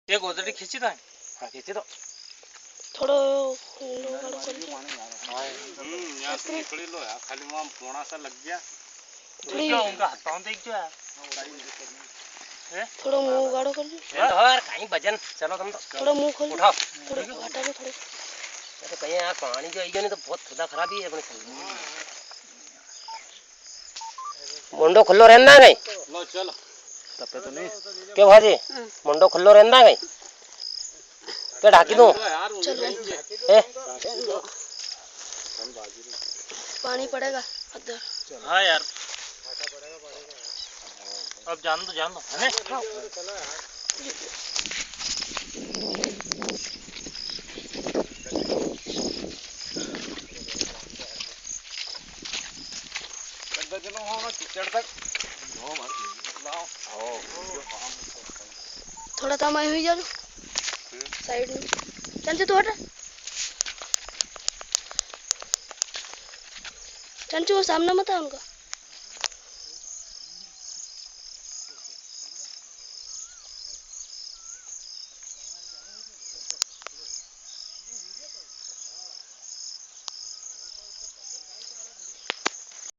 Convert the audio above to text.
ये गोदड़ी खींची था। हाँ खींची तो थोड़ा गाढ़ो कर दो। यहाँ से निकली लो यार, खाली वहाँ पोना सा लग गया। थोड़ी उनका हाथों देख जो है थोड़ा मुंह गाढ़ो कर दो। यार कहीं वजन चलो तुम तो थोड़ा मुंह खोल उठाओ थोड़ा हटा दो थोड़ा। तो कहीं यार पानी जो आएगा नहीं तो बहुत खुदा खराबी है अपने मुंडो खुल्लो रहंदा गई लो चलो तपे तो नहीं क्यों भाजी मुंडो खुल्लो रहंदा गई क्या ढाकी दूं ए पानी पड़ेगा अदर। हाँ यार अब जान दो है थोड़ा तमाई हुई जा साइड में चल तू हट। चंचू वो सामने मत है उनका।